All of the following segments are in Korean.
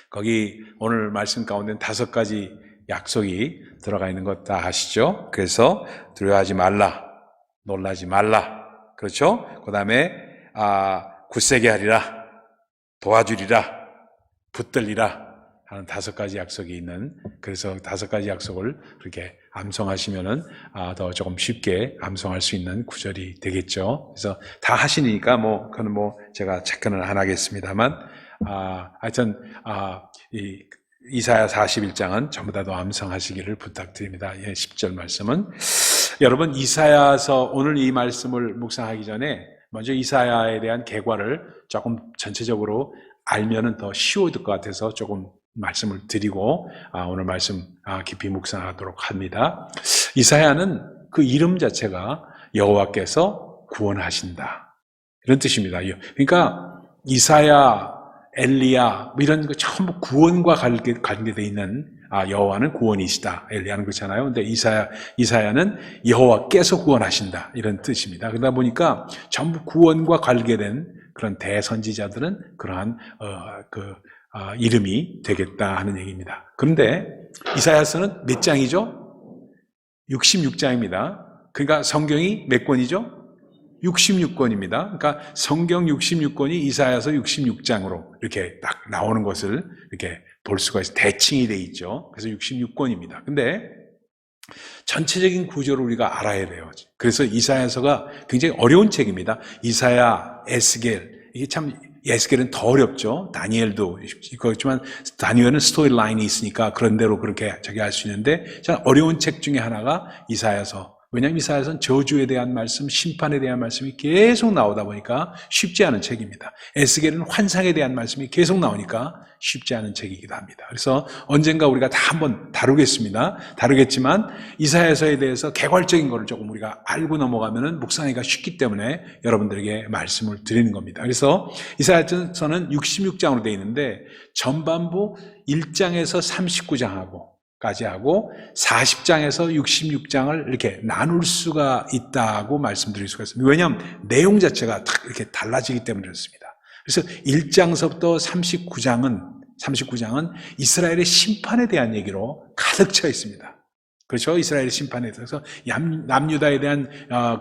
거기 오늘 말씀 가운데 5가지 약속이 들어가 있는 것 다 아시죠? 그래서 두려워하지 말라, 놀라지 말라, 그렇죠? 그 다음에 굳세게 하리라, 도와주리라, 붙들리라 하는 5가지 약속이 있는, 그래서 5가지 약속을 그렇게 암송하시면은 더 조금 쉽게 암송할 수 있는 구절이 되겠죠. 그래서 다 하시니까 그건 제가 체크는 안 하겠습니다만, 하여튼 이 이사야 41장은 전부 다 암송하시기를 부탁드립니다. 10절 말씀은 여러분, 이사야서 오늘 이 말씀을 묵상하기 전에 먼저 이사야에 대한 개괄을 조금 전체적으로 알면은 더 쉬워질 것 같아서 조금 말씀을 드리고 오늘 말씀 깊이 묵상하도록 합니다. 이사야는 그 이름 자체가 여호와께서 구원하신다 이런 뜻입니다. 그러니까 이사야, 엘리야 이런 거 전부 구원과 관계되어 있는 여호와는 구원이시다. 엘리야는 그렇잖아요. 근데 이사야는 여호와께서 구원하신다 이런 뜻입니다. 그러다 보니까 전부 구원과 관계된 그런 대선지자들은 그러한 이름이 되겠다 하는 얘기입니다. 그런데 이사야서는 몇 장이죠? 66장입니다. 그러니까 성경이 몇 권이죠? 66권입니다. 그러니까 성경 66권이 이사야서 66장으로 이렇게 딱 나오는 것을 이렇게 볼 수가 있어요. 대칭이 돼 있죠. 그래서 66권입니다. 근데 전체적인 구조를 우리가 알아야 돼요. 그래서 이사야서가 굉장히 어려운 책입니다. 이사야, 에스겔, 이게 참 에스겔은 더 어렵죠. 다니엘도 그렇지만 다니엘은 스토리 라인이 있으니까 그런 대로 그렇게 할 수 있는데 참 어려운 책 중에 하나가 이사야서. 왜냐하면 이사야서는 저주에 대한 말씀, 심판에 대한 말씀이 계속 나오다 보니까 쉽지 않은 책입니다. 에스겔은 환상에 대한 말씀이 계속 나오니까 쉽지 않은 책이기도 합니다. 그래서 언젠가 우리가 다 한번 다루겠지만 이사야서에 대해서 개괄적인 거를 조금 우리가 알고 넘어가면은 묵상하기가 쉽기 때문에 여러분들에게 말씀을 드리는 겁니다. 그래서 이사야서는 66장으로 되어 있는데 전반부 1장에서 39장하고 까지 하고 40장에서 66장을 이렇게 나눌 수가 있다고 말씀드릴 수가 있습니다. 왜냐하면 내용 자체가 딱 이렇게 달라지기 때문에 그렇습니다. 그래서 1장서부터 39장은 이스라엘의 심판에 대한 얘기로 가득 차 있습니다. 그렇죠? 이스라엘의 심판에 대해서 남유다에 대한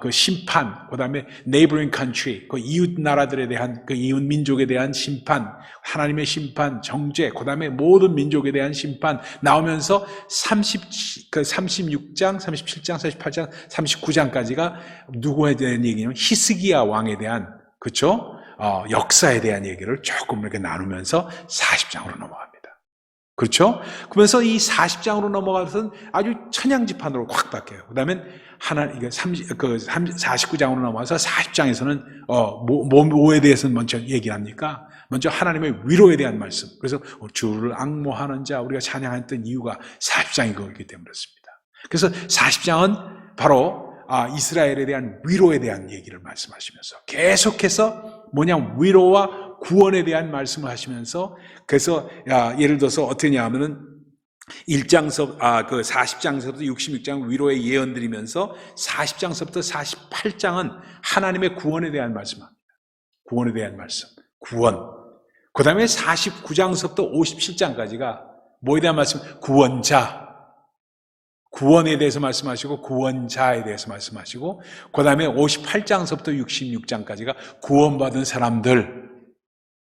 그 심판, 그 다음에 neighboring country, 그 이웃 나라들에 대한 그 이웃 민족에 대한 심판, 하나님의 심판, 정죄, 그 다음에 모든 민족에 대한 심판 나오면서 36장, 37장, 48장, 39장까지가 누구에 대한 얘기냐면 히스기야 왕에 대한, 그렇죠? 역사에 대한 얘기를 조금 이렇게 나누면서 40장으로 넘어갑니다. 그렇죠? 그러면서 이 40장으로 넘어가서는 아주 천양지판으로 확 바뀌어요. 그 다음에 49장으로 넘어가서 40장에서는 뭐에 대해서는 먼저 얘기를 합니까? 먼저 하나님의 위로에 대한 말씀. 그래서 주를 앙모하는 자, 우리가 찬양했던 이유가 40장이 그거기 때문에 그렇습니다. 그래서 40장은 바로 이스라엘에 대한 위로에 대한 얘기를 말씀하시면서 계속해서 위로와 구원에 대한 말씀을 하시면서, 그래서 예를 들어서 어떠냐 하면은 40장서부터 66장 위로의 예언 드리면서 40장서부터 48장은 하나님의 구원에 대한 말씀합니다. 구원에 대한 말씀. 구원. 그 다음에 49장서부터 57장까지가 뭐에 대한 말씀? 구원자. 구원에 대해서 말씀하시고 구원자에 대해서 말씀하시고, 그 다음에 58장서부터 66장까지가 구원받은 사람들,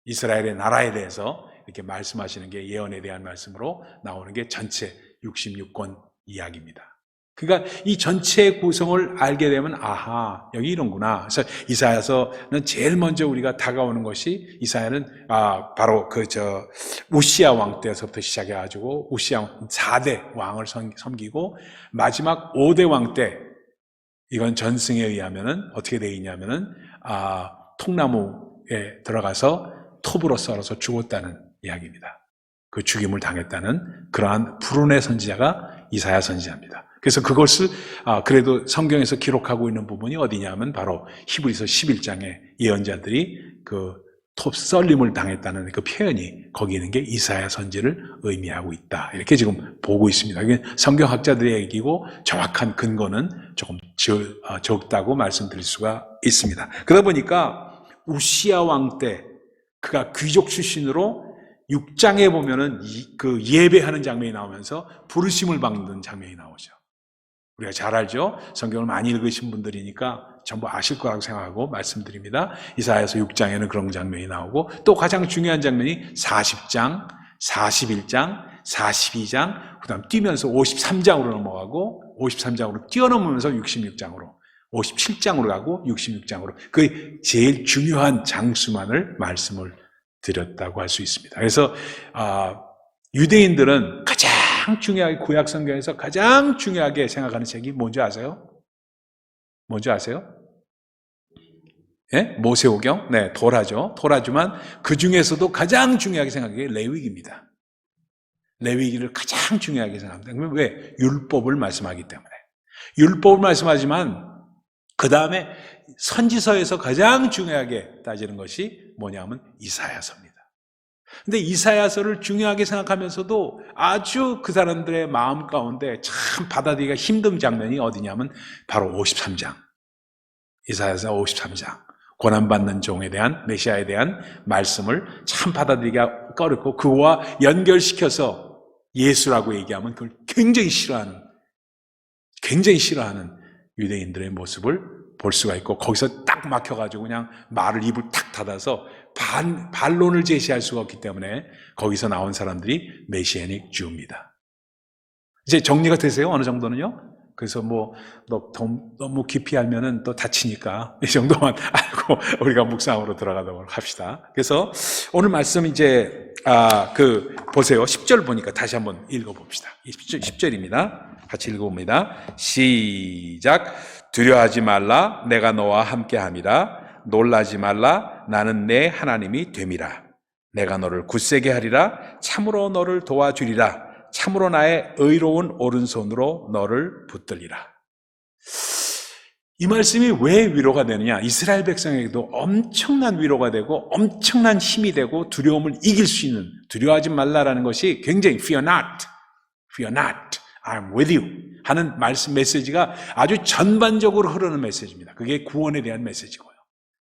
이스라엘의 나라에 대해서 이렇게 말씀하시는 게 예언에 대한 말씀으로 나오는 게 전체 66권 이야기입니다. 그러니까 이 전체 구성을 알게 되면 여기 이런구나. 그래서 이사야서는 제일 먼저 우리가 다가오는 것이, 이사야는 바로 우시야 왕 때서부터 시작해가지고 우시야 4대 왕을 섬기고 마지막 5대 왕 때, 이건 전승에 의하면은 어떻게 되어 있냐면은 통나무에 들어가서 톱으로 썰어서 죽었다는 이야기입니다. 그 죽임을 당했다는 그러한 불운의 선지자가 이사야 선지자입니다. 그래서 그것을 그래도 성경에서 기록하고 있는 부분이 어디냐면 바로 히브리서 11장에 예언자들이 그 톱 썰림을 당했다는 그 표현이 거기 있는 게 이사야 선지를 의미하고 있다. 이렇게 지금 보고 있습니다. 이게 성경학자들의 얘기고 정확한 근거는 조금 적다고 말씀드릴 수가 있습니다. 그러다 보니까 우시야 왕 때 그가 귀족 출신으로 6장에 보면은 그 예배하는 장면이 나오면서 부르심을 받는 장면이 나오죠. 우리가 잘 알죠? 성경을 많이 읽으신 분들이니까 전부 아실 거라고 생각하고 말씀드립니다. 이사야서 6장에는 그런 장면이 나오고, 또 가장 중요한 장면이 40장, 41장, 42장, 그 다음 뛰면서 53장으로 넘어가고, 53장으로 뛰어넘으면서 66장으로, 57장으로 가고 66장으로, 그 제일 중요한 장수만을 말씀을 드렸다고 할 수 있습니다. 그래서 유대인들은 가장 중요하게, 구약 성경에서 가장 중요하게 생각하는 책이 뭔지 아세요? 뭔지 아세요? 예? 모세오경? 네, 토라죠. 토라지만 그 중에서도 가장 중요하게 생각하는 게 레위기입니다. 레위기를 가장 중요하게 생각합니다. 그러면 왜? 율법을 말씀하기 때문에. 율법을 말씀하지만 그 다음에 선지서에서 가장 중요하게 따지는 것이 뭐냐면 이사야서입니다. 근데 이사야서를 중요하게 생각하면서도 아주 그 사람들의 마음 가운데 참 받아들이기가 힘든 장면이 어디냐면 바로 53장. 이사야서 53장. 고난받는 종에 대한, 메시아에 대한 말씀을 참 받아들이기가 어렵고, 그와 연결시켜서 예수라고 얘기하면 그걸 굉장히 싫어하는 유대인들의 모습을 볼 수가 있고, 거기서 딱 막혀가지고 그냥 말을 입을 탁 닫아서 반론을 제시할 수가 없기 때문에 거기서 나온 사람들이 메시아닉 주입니다. 이제 정리가 되세요? 어느 정도는요? 그래서 너무 깊이 알면은 또 다치니까 이 정도만 알고 우리가 묵상으로 들어가도록 합시다. 그래서 오늘 말씀 이제, 보세요. 10절 보니까 다시 한번 읽어봅시다. 10절입니다. 같이 읽어봅니다. 시작. 두려워하지 말라. 내가 너와 함께 함이라. 놀라지 말라. 나는 내 하나님이 됨이라. 내가 너를 굳세게 하리라. 참으로 너를 도와주리라. 참으로 나의 의로운 오른손으로 너를 붙들리라. 이 말씀이 왜 위로가 되느냐? 이스라엘 백성에게도 엄청난 위로가 되고 엄청난 힘이 되고 두려움을 이길 수 있는, 두려워하지 말라라는 것이 굉장히 fear not, I'm with you 하는 말씀 메시지가 아주 전반적으로 흐르는 메시지입니다. 그게 구원에 대한 메시지고요.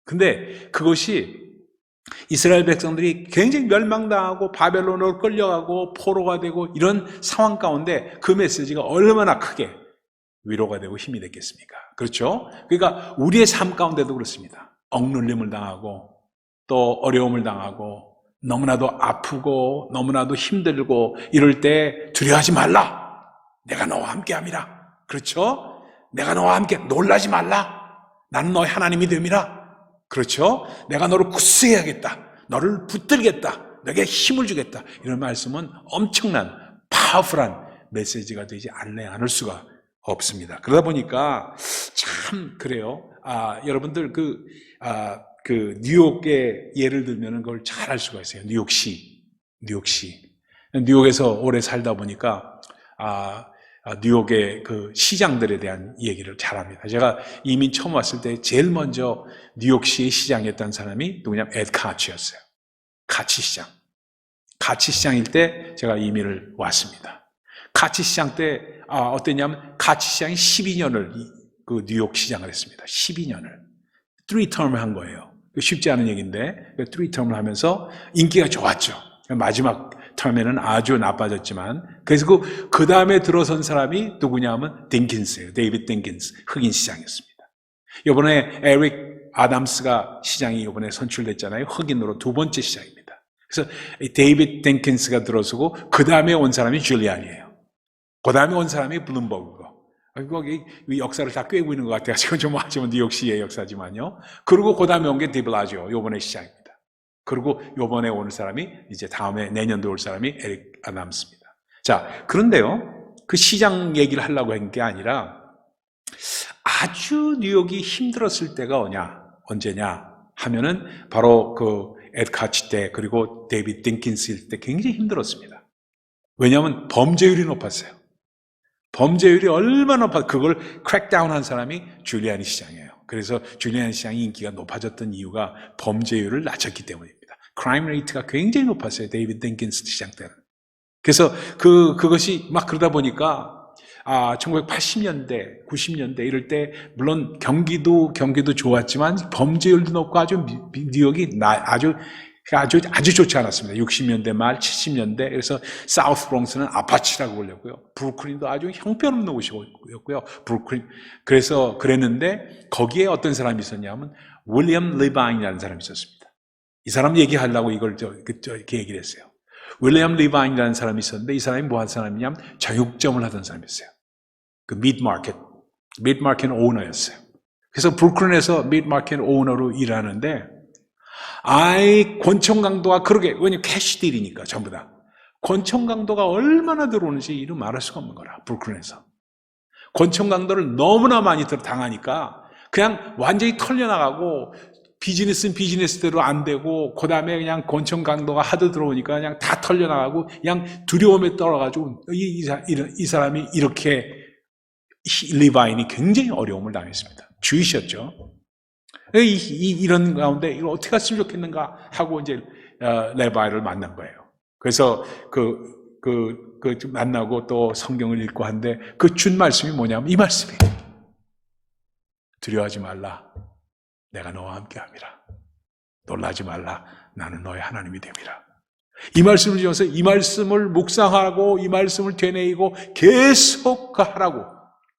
근데 그것이 이스라엘 백성들이 굉장히 멸망당하고 바벨론으로 끌려가고 포로가 되고 이런 상황 가운데 그 메시지가 얼마나 크게 위로가 되고 힘이 됐겠습니까? 그렇죠? 그러니까 우리의 삶 가운데도 그렇습니다. 억눌림을 당하고 또 어려움을 당하고 너무나도 아프고 너무나도 힘들고 이럴 때 두려워하지 말라. 내가 너와 함께 함이라. 그렇죠? 내가 너와 함께 놀라지 말라. 나는 너의 하나님이 됨이라. 그렇죠? 내가 너를 굳세게 하겠다. 너를 붙들겠다. 너에게 힘을 주겠다. 이런 말씀은 엄청난 파워풀한 메시지가 되지 않을 수가 없습니다. 그러다 보니까 참 그래요. 여러분들 그 뉴욕의 예를 들면 그걸 잘 알 수가 있어요. 뉴욕시. 뉴욕에서 오래 살다 보니까 뉴욕의 그 시장들에 대한 얘기를 잘합니다. 제가 이민 처음 왔을 때 제일 먼저 뉴욕시의 시장이었던 사람이 누구냐면 에드 카치였어요. 카치시장. 카치시장일 때 제가 이민을 왔습니다. 카치시장 때 어땠냐면 카치시장이 12년을 그 뉴욕 시장을 했습니다. 12년을. 3term을 한 거예요. 쉽지 않은 얘기인데 3term을 하면서 인기가 좋았죠. 마지막 term에는 아주 나빠졌지만, 그래서 그 다음에 들어선 사람이 누구냐면 딩킨스예요. 데이비드 딩킨스. 흑인 시장이었습니다. 이번에 에릭 아담스가 시장이 이번에 선출됐잖아요. 흑인으로 두 번째 시장입니다. 그래서 데이비드 딩킨스가 들어서고 그 다음에 온 사람이 줄리안이에요. 그 다음에 온 사람이 블룸버그고. 이 역사를 다 꿰고 있는 것 같아요. 지금 좀 하지만 뉴욕시의 역사지만요. 그리고 그 다음에 온 게 디블라지오. 이번에 시장입니다. 그리고 요번에 올 사람이 이제 다음에 내년도 올 사람이 에릭 아담스입니다. 자, 그런데요. 그 시장 얘기를 하려고 한 게 아니라 아주 뉴욕이 힘들었을 때가 언제냐 하면은 바로 그 에드 카치 때 그리고 데이비드 딩킨스일 때 굉장히 힘들었습니다. 왜냐하면 범죄율이 높았어요. 범죄율이 얼마나 높아, 그걸 크랙다운 한 사람이 줄리아니 시장이에요. 그래서 줄리아니 시장이 인기가 높아졌던 이유가 범죄율을 낮췄기 때문입니다. 크라임 레이트가 굉장히 높았어요. 데이비드 딩킨스 시장 때는. 그래서 그것이 막 그러다 보니까 1980년대, 90년대 이럴 때 물론 경기도 좋았지만 범죄율도 높고 아주 뉴욕이 아주 아주 좋지 않았습니다. 60년대 말, 70년대. 그래서 사우스 브롱스는 아파치라고 불렸고요. 브루클린도 아주 형편없는 곳이었고요. 브루클린. 그래서 그랬는데 거기에 어떤 사람이 있었냐면 윌리엄 리바인이라는 사람이 있었습니다. 이 사람 얘기하려고 이걸 이렇게 얘기를 했어요. 윌리엄 리바인이라는 사람이 있었는데 이 사람이 뭐 한 사람이냐면 정육점을 하던 사람이었어요. 그 미드마켓 오너였어요. 그래서 브루클린에서 미드마켓 오너로 일하는데 권총 강도가 그러게, 왜냐면 캐시딜이니까 전부 다. 권총 강도가 얼마나 들어오는지 이루 말할 수가 없는 거라, 브루클린에서. 권총 강도를 너무나 많이 당하니까 그냥 완전히 털려나가고 비즈니스는 비즈니스대로 안 되고 그 다음에 그냥 권총 강도가 하도 들어오니까 그냥 다 털려나가고 그냥 두려움에 떨어가지고 이 사람이 이렇게 리바인이 굉장히 어려움을 당했습니다. 주이셨죠. 이런 가운데 이걸 어떻게 했으면 좋겠는가 하고 이제 레바이를 만난 거예요. 그래서 만나고 또 성경을 읽고 한데 그 준 말씀이 뭐냐면 이 말씀이에요. 두려워하지 말라. 내가 너와 함께함이라. 놀라지 말라. 나는 너의 하나님이 됨이라. 이 말씀을 주셔서 이 말씀을 묵상하고 이 말씀을 되뇌이고 계속 하라고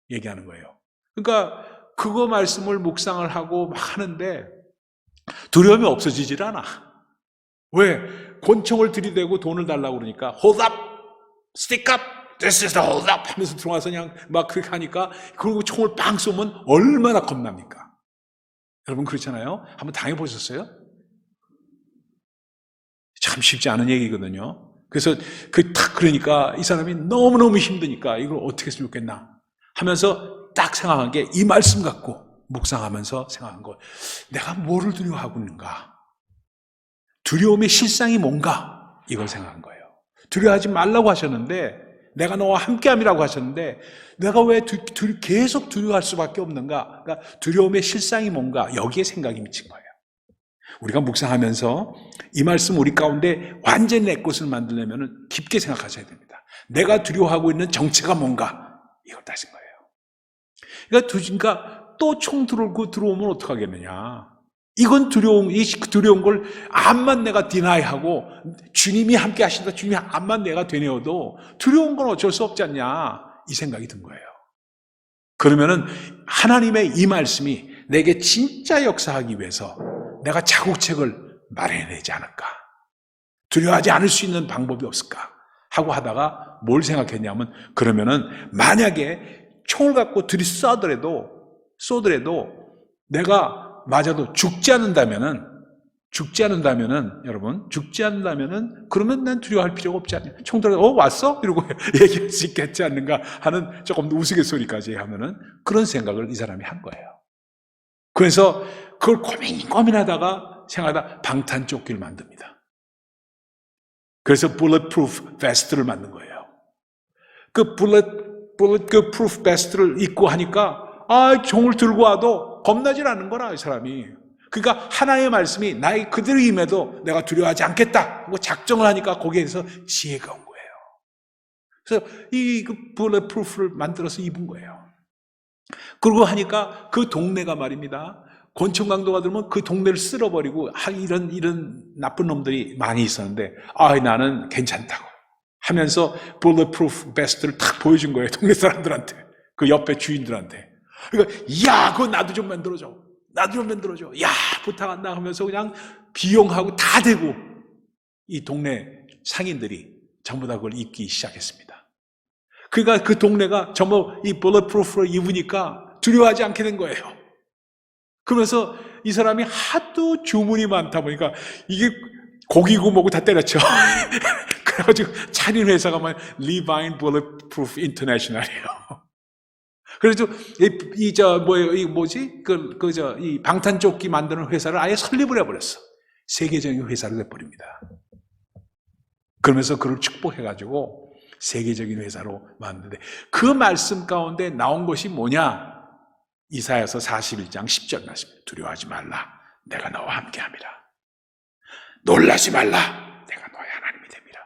얘기하는 거예요. 그러니까 그거 말씀을 묵상을 하고 막 하는데 두려움이 없어지질 않아. 왜? 권총을 들이대고 돈을 달라고 그러니까 hold up, stick up, this is the hold up 하면서 들어와서 그냥 막 그렇게 하니까 그리고 총을 빵 쏘면 얼마나 겁납니까? 여러분 그렇잖아요? 한번 당해보셨어요? 참 쉽지 않은 얘기거든요. 그래서 그러니까 이 사람이 너무너무 힘드니까 이걸 어떻게 했으면 좋겠나 하면서 딱 생각한 게 이 말씀 갖고 묵상하면서 생각한 거. 내가 뭐를 두려워하고 있는가? 두려움의 실상이 뭔가? 이걸 생각한 거예요. 두려워하지 말라고 하셨는데 내가 너와 함께함이라고 하셨는데 내가 왜 계속 두려워할 수밖에 없는가? 그러니까 두려움의 실상이 뭔가? 여기에 생각이 미친 거예요. 우리가 묵상하면서 이 말씀 우리 가운데 완전히 내 것을 만들려면 깊게 생각하셔야 됩니다. 내가 두려워하고 있는 정체가 뭔가? 이걸 따진 거예요. 그러니까 또 총 들어오면 어떡하겠느냐. 이건 두려운 걸 암만 내가 디나이하고 주님이 함께 하신다, 주님이 암만 내가 되뇌어도 두려운 건 어쩔 수 없지 않냐. 이 생각이 든 거예요. 그러면은 하나님의 이 말씀이 내게 진짜 역사하기 위해서 내가 자국책을 마련해내지 않을까. 두려워하지 않을 수 있는 방법이 없을까 하고 하다가 뭘 생각했냐면 그러면은 만약에 총을 갖고 들이쏘더라도 내가 맞아도 죽지 않는다면은 여러분 죽지 않는다면은 그러면 난 두려워할 필요가 없지 않냐. 총 들어 왔어? 이러고 얘기할 수 있겠지 않는가 하는 조금 우스갯소리까지 하면은 그런 생각을 이 사람이 한 거예요. 그래서 그걸 고민하다가 생각하다 방탄조끼를 만듭니다. 그래서 bulletproof vest를 만든 거예요. 그 bulletproof vest를 입고 하니까 종을 들고 와도 겁나질 않는 거라 이 사람이. 그러니까 하나님의 말씀이 나의 그대로 임해도 내가 두려워하지 않겠다 하고 작정을 하니까 거기에서 지혜가 온 거예요. 그래서 이 bulletproof를 만들어서 입은 거예요. 그러고 하니까 그 동네가 말입니다. 권총 강도가 들면 그 동네를 쓸어버리고 이런 나쁜 놈들이 많이 있었는데 나는 괜찮다고 하면서 bulletproof vest를 탁 보여준 거예요. 동네 사람들한테. 그 옆에 주인들한테. 그러니까 야 그거 나도 좀 만들어줘. 야 부탁한다 하면서 그냥 비용하고 다 대고 이 동네 상인들이 전부 다 그걸 입기 시작했습니다. 그러니까 그 동네가 전부 이 bulletproof를 입으니까 두려워하지 않게 된 거예요. 그러면서 이 사람이 하도 주문이 많다 보니까 이게 고기고 뭐고 다 때렸죠. 그래가지고 차린 회사가 막 Levine Bulletproof International이에요. 그래서 이 방탄조끼 만드는 회사를 아예 설립을 해버렸어. 세계적인 회사를 내버립니다. 그러면서 그를 축복해가지고 세계적인 회사로 만드는데 그 말씀 가운데 나온 것이 뭐냐? 이사야서 41장 10절 말씀입니다. 두려워하지 말라. 내가 너와 함께함이라. 놀라지 말라. 내가 너의 하나님이 됨이라.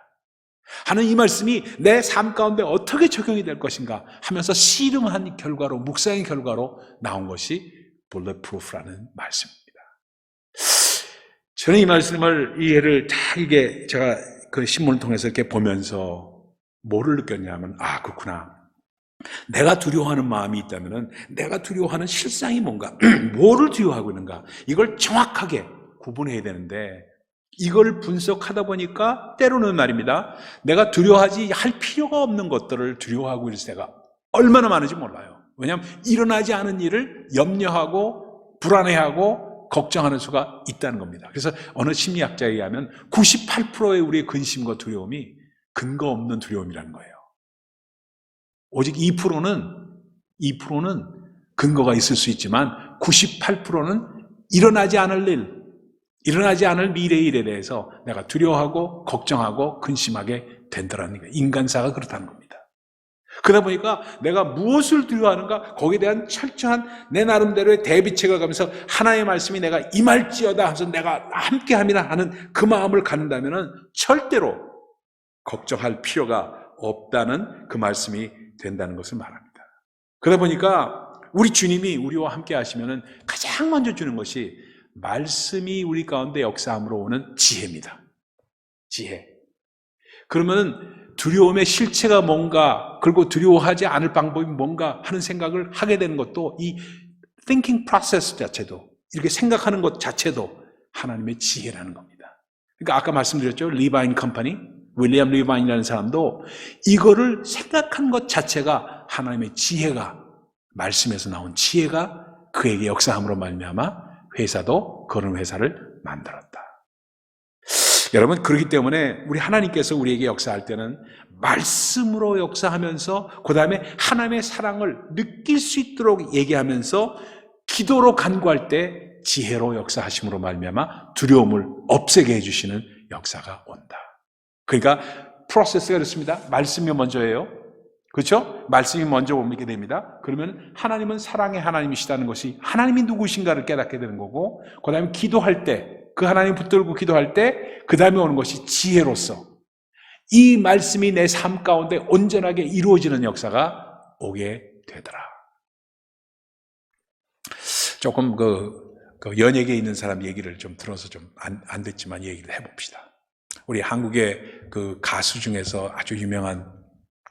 하는 이 말씀이 내 삶 가운데 어떻게 적용이 될 것인가 하면서 씨름한 결과로 묵상의 결과로 나온 것이 bulletproof라는 말씀입니다. 저는 이 말씀을, 이 예를 다 이게 제가 그 신문을 통해서 이렇게 보면서 뭐를 느꼈냐면, 아, 그렇구나. 내가 두려워하는 마음이 있다면은 내가 두려워하는 실상이 뭔가, 뭐를 두려워하고 있는가, 이걸 정확하게 구분해야 되는데, 이걸 분석하다 보니까 때로는 말입니다, 내가 두려워하지 할 필요가 없는 것들을 두려워하고 있을 때가 얼마나 많은지 몰라요. 왜냐하면 일어나지 않은 일을 염려하고 불안해하고 걱정하는 수가 있다는 겁니다. 그래서 어느 심리학자에 의하면 98%의 우리의 근심과 두려움이 근거 없는 두려움이라는 거예요. 오직 2%는 근거가 있을 수 있지만 98%는 일어나지 않을 일, 일어나지 않을 미래의 일에 대해서 내가 두려워하고 걱정하고 근심하게 된다는 거예요. 인간사가 그렇다는 겁니다. 그러다 보니까 내가 무엇을 두려워하는가, 거기에 대한 철저한 내 나름대로의 대비책을 가면서 하나님의 말씀이 내가 임할지어다 하면서 내가 함께함이라 하는 그 마음을 갖는다면 절대로 걱정할 필요가 없다는 그 말씀이 된다는 것을 말합니다. 그러다 보니까 우리 주님이 우리와 함께 하시면 가장 먼저 주는 것이 말씀이 우리 가운데 역사함으로 오는 지혜입니다. 지혜. 그러면 두려움의 실체가 뭔가, 그리고 두려워하지 않을 방법이 뭔가 하는 생각을 하게 되는 것도, 이 thinking process 자체도, 이렇게 생각하는 것 자체도 하나님의 지혜라는 겁니다. 그러니까 아까 말씀드렸죠. 리바인 컴퍼니, 윌리엄 리바인이라는 사람도 이거를 생각하는 것 자체가 하나님의 지혜가, 말씀에서 나온 지혜가 그에게 역사함으로 말미암아 회사도 그런 회사를 만들었다. 여러분, 그렇기 때문에 우리 하나님께서 우리에게 역사할 때는 말씀으로 역사하면서 그 다음에 하나님의 사랑을 느낄 수 있도록 얘기하면서 기도로 간구할 때 지혜로 역사하심으로 말미암아 두려움을 없애게 해주시는 역사가 온다. 그러니까 프로세스가 이렇습니다. 말씀이 먼저예요. 그렇죠? 말씀이 먼저 오게 됩니다. 그러면 하나님은 사랑의 하나님이시다는 것이, 하나님이 누구신가를 깨닫게 되는 거고, 그 다음에 기도할 때, 그 하나님 붙들고 기도할 때 그 다음에 오는 것이 지혜로서 이 말씀이 내 삶 가운데 온전하게 이루어지는 역사가 오게 되더라. 조금 그 연예계에 있는 사람 얘기를 좀 들어서 좀 안 됐지만 얘기를 해봅시다. 우리 한국의 그 가수 중에서 아주 유명한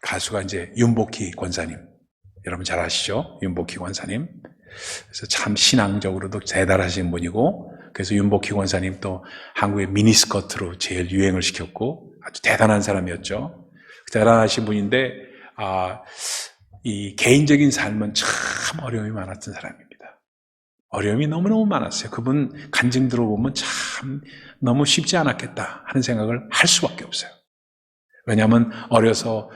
가수가 이제 윤복희 권사님, 여러분 잘 아시죠? 윤복희 권사님. 그래서 참 신앙적으로도 대단하신 분이고, 그래서 윤복희 권사님 또 한국의 미니스커트로 제일 유행을 시켰고 아주 대단한 사람이었죠. 대단하신 분인데 이 개인적인 삶은 참 어려움이 많았던 사람입니다. 어려움이 너무너무 많았어요. 그분 간증 들어보면 참 너무 쉽지 않았겠다 하는 생각을 할 수밖에 없어요. 왜냐하면 어려서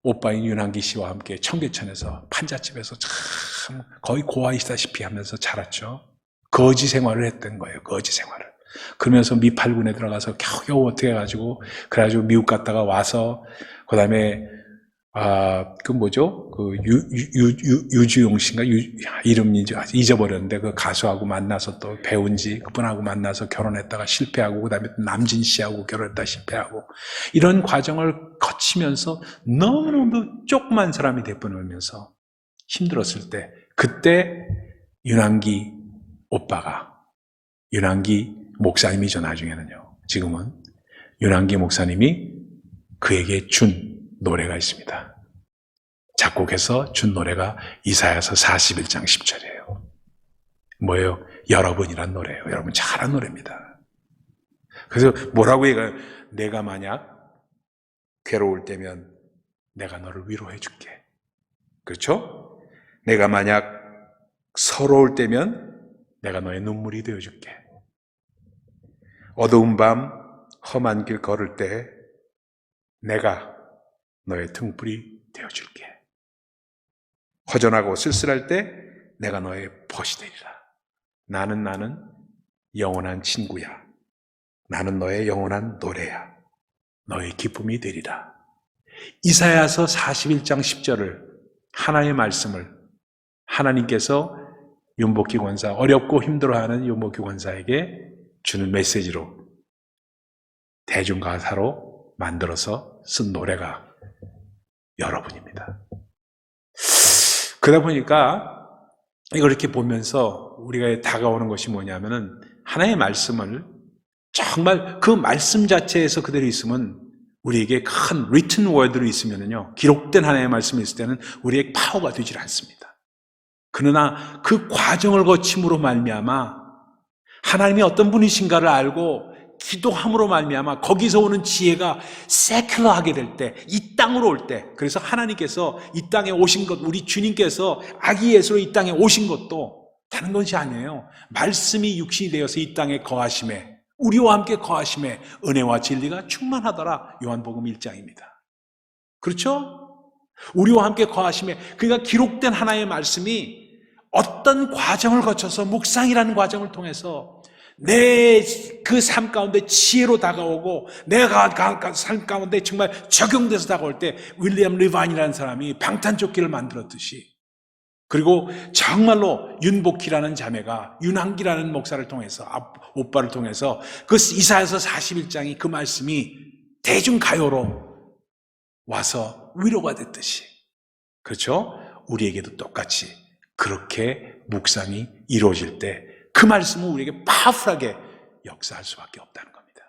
오빠인 윤한기 씨와 함께 청계천에서 판잣집에서 참 거의 고아이시다시피 하면서 자랐죠. 거지 생활을 했던 거예요. 거지 생활을. 그러면서 미팔군에 들어가서 겨우겨우 어떻게 해가지고, 그래가지고 미국 갔다가 와서, 그 다음에, 그 뭐죠? 유주용 씨인가? 이름이 잊어버렸는데, 그 가수하고 만나서 또 배운지, 그분하고 만나서 결혼했다가 실패하고, 그 다음에 남진 씨하고 결혼했다가 실패하고, 이런 과정을 거치면서 너무너무 조그만 사람이 돼버리면서 힘들었을 때, 그때 윤한기 오빠가, 윤한기 목사님이죠, 나중에는요. 지금은 윤한기 목사님이 그에게 준 노래가 있습니다. 작곡해서 준 노래가 이사야서 41장 10절이에요. 뭐예요? 여러분이란 노래예요. 여러분 잘 아는 노래입니다. 그래서 뭐라고 얘기해요? 내가 만약 괴로울 때면 내가 너를 위로해 줄게. 그렇죠? 내가 만약 서러울 때면 내가 너의 눈물이 되어줄게. 어두운 밤 험한 길 걸을 때 내가 너의 등불이 되어줄게. 허전하고 쓸쓸할 때 내가 너의 벗이 되리라. 나는 영원한 친구야. 나는 너의 영원한 노래야. 너의 기쁨이 되리라. 이사야서 41장 10절을, 하나님의 말씀을 하나님께서 윤복희 권사, 어렵고 힘들어하는 윤복희 권사에게 주는 메시지로 대중가사로 만들어서 쓴 노래가 여러분입니다. 그러다 보니까 이걸 이렇게 보면서 우리가 다가오는 것이 뭐냐면은, 하나님의 말씀을 정말 그 말씀 자체에서 그대로 있으면 우리에게 큰 written word로 있으면요, 기록된 하나님의 말씀이 있을 때는 우리에게 파워가 되질 않습니다. 그러나 그 과정을 거침으로 말미암아 하나님이 어떤 분이신가를 알고 기도함으로 말미암아 거기서 오는 지혜가 세큘러하게 될 때, 이 땅으로 올 때, 그래서 하나님께서 이 땅에 오신 것, 우리 주님께서 아기 예수로 이 땅에 오신 것도 다른 것이 아니에요. 말씀이 육신이 되어서 이 땅에 거하심에, 우리와 함께 거하심에 은혜와 진리가 충만하더라. 요한복음 1장입니다. 그렇죠? 우리와 함께 거하심에, 그러니까 기록된 하나의 말씀이 어떤 과정을 거쳐서 묵상이라는 과정을 통해서 내 그 삶 가운데 지혜로 다가오고 내가 삶 가운데 정말 적용돼서 다가올 때 윌리엄 리반이라는 사람이 방탄조끼를 만들었듯이, 그리고 정말로 윤복희라는 자매가 윤한기라는 목사를 통해서, 오빠를 통해서 그 이사야서 41장이 그 말씀이 대중가요로 와서 위로가 됐듯이, 그렇죠? 우리에게도 똑같이 그렇게 묵상이 이루어질 때 그 말씀은 우리에게 파워풀하게 역사할 수밖에 없다는 겁니다.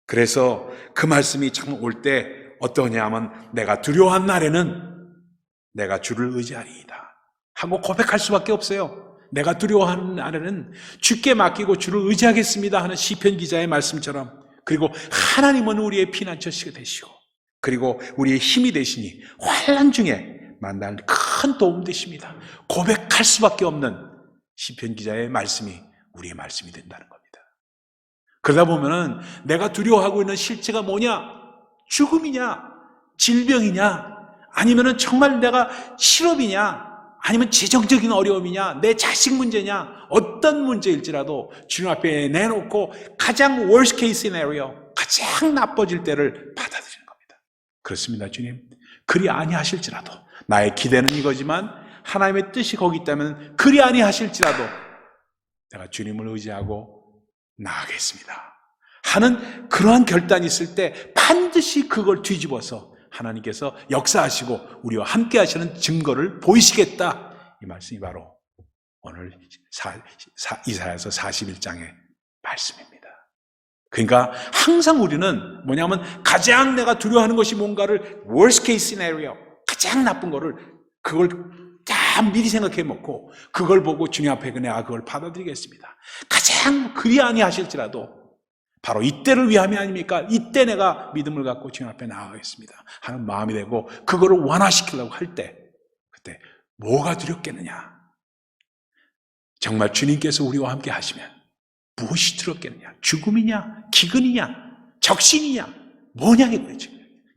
그래서 그 말씀이 참 올 때 어떠냐 하면, 내가 두려워한 날에는 내가 주를 의지하리이다 하고 고백할 수밖에 없어요. 내가 두려워하는 날에는 주께 맡기고 주를 의지하겠습니다 하는 시편 기자의 말씀처럼, 그리고 하나님은 우리의 피난처시가 되시고, 그리고 우리의 힘이 되시니 환난 중에 만날 큰 도움 되십니다. 고백할 수밖에 없는 시편 기자의 말씀이 우리의 말씀이 된다는 겁니다. 그러다 보면은 내가 두려워하고 있는 실체가 뭐냐? 죽음이냐? 질병이냐? 아니면은 정말 내가 실업이냐? 아니면 재정적인 어려움이냐? 내 자식 문제냐? 어떤 문제일지라도 주님 앞에 내놓고 가장 worst case scenario, 가장 나빠질 때를 받아들이는 겁니다. 그렇습니다, 주님. 그리 아니하실지라도, 나의 기대는 이거지만 하나님의 뜻이 거기 있다면 그리 아니하실지라도 내가 주님을 의지하고 나아가겠습니다 하는 그러한 결단이 있을 때 반드시 그걸 뒤집어서 하나님께서 역사하시고 우리와 함께 하시는 증거를 보이시겠다. 이 말씀이 바로 오늘 이사야서 41장의 말씀입니다. 그러니까 항상 우리는 뭐냐면 가장 내가 두려워하는 것이 뭔가를 worst case scenario, 가장 나쁜 거를, 그걸 다 미리 생각해 놓고 그걸 보고 주님 앞에 내가 그걸 받아들이겠습니다. 가장 그리 아니하실지라도 바로 이때를 위함이 아닙니까? 이때 내가 믿음을 갖고 주님 앞에 나아가겠습니다 하는 마음이 되고 그거를 완화시키려고 할 때, 그때 뭐가 두렵겠느냐? 정말 주님께서 우리와 함께 하시면 무엇이 두렵겠느냐? 죽음이냐? 기근이냐? 적신이냐? 뭐냐 이거죠.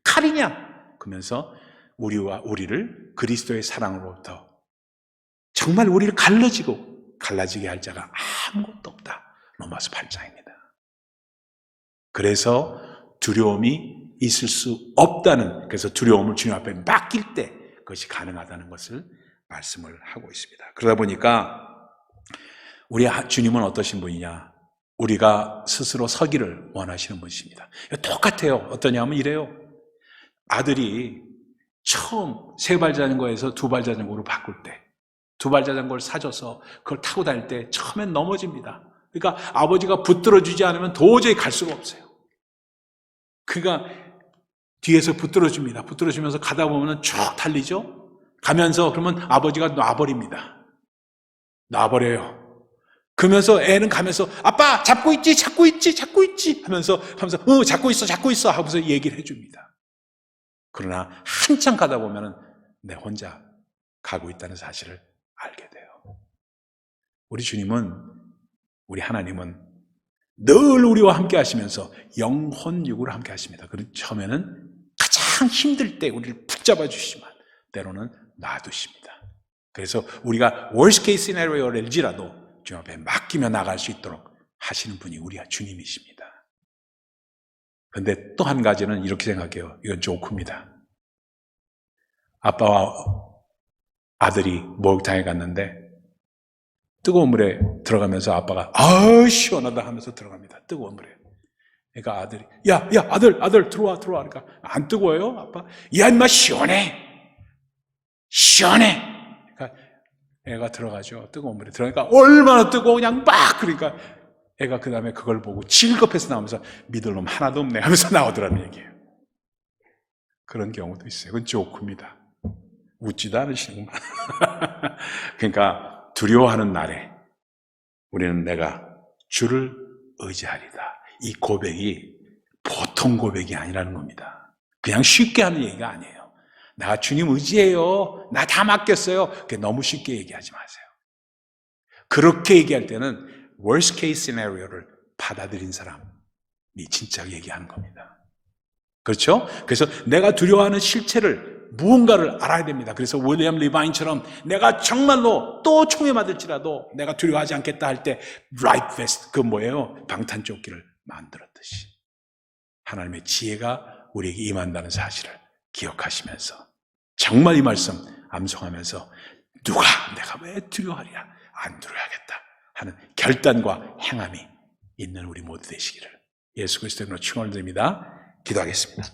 칼이냐? 그러면서 우리를 그리스도의 사랑으로부터 정말 우리를 갈라지게 할 자가 아무것도 없다. 로마서 8장입니다. 그래서 두려움이 있을 수 없다는, 그래서 두려움을 주님 앞에 맡길 때 그것이 가능하다는 것을 말씀을 하고 있습니다. 그러다 보니까 우리 주님은 어떠신 분이냐? 우리가 스스로 서기를 원하시는 분이십니다. 똑같아요. 어떠냐면 이래요. 아들이 처음 3발 자전거에서 2발 자전거로 바꿀 때, 2발 자전거를 사줘서 그걸 타고 다닐 때 처음엔 넘어집니다. 그러니까 아버지가 붙들어주지 않으면 도저히 갈 수가 없어요. 그러니까 뒤에서 붙들어줍니다. 붙들어주면서 가다 보면 쭉 달리죠. 가면서 그러면 아버지가 놔버립니다. 놔버려요. 그러면서 애는 가면서 아빠 잡고 있지 하면서 잡고 있어 하면서 얘기를 해줍니다. 그러나 한참 가다 보면은 내 혼자 가고 있다는 사실을 알게 돼요. 우리 주님은, 우리 하나님은 늘 우리와 함께 하시면서 영혼 육으로 함께 하십니다. 처음에는 가장 힘들 때 우리를 붙잡아 주시지만 때로는 놔두십니다. 그래서 우리가 worst case scenario일지라도 주님 앞에 맡기며 나갈 수 있도록 하시는 분이 우리 주님이십니다. 그런데 또 한 가지는 이렇게 생각해요. 이건 조크입니다. 아빠와 아들이 목욕탕에 갔는데 뜨거운 물에 들어가면서 아빠가 시원하다 하면서 들어갑니다. 뜨거운 물에. 그러니까 아들이 야 아들 들어와 그러니까 안 뜨거워요 아빠? 야 임마 시원해. 그러니까 애가 들어가죠. 뜨거운 물에 들어가니까 얼마나 뜨거워 그냥 막 그러니까 애가 그 다음에 그걸 보고 질겁해서 나오면서 믿을 놈 하나도 없네 하면서 나오더라는 얘기예요. 그런 경우도 있어요. 그건 조크입니다. 웃지도 않으시는구만. 그러니까 두려워하는 날에 우리는 내가 주를 의지하리다. 이 고백이 보통 고백이 아니라는 겁니다. 그냥 쉽게 하는 얘기가 아니에요. 나 주님 의지해요. 나 다 맡겼어요. 그게 너무 쉽게 얘기하지 마세요. 그렇게 얘기할 때는 worst case scenario를 받아들인 사람이 진짜 얘기하는 겁니다. 그렇죠? 그래서 내가 두려워하는 실체를 무언가를 알아야 됩니다. 그래서 윌리엄 리바인처럼 내가 정말로 또 총에 맞을지라도 내가 두려워하지 않겠다 할 때 라이트 베스트 그 뭐예요? 방탄조끼를 만들었듯이 하나님의 지혜가 우리에게 임한다는 사실을 기억하시면서 정말 이 말씀 암송하면서 누가 내가 왜 두려워하랴 안 두려워하겠다 하는 결단과 행함이 있는 우리 모두 되시기를 예수 그리스도로 축원드립니다. 기도하겠습니다.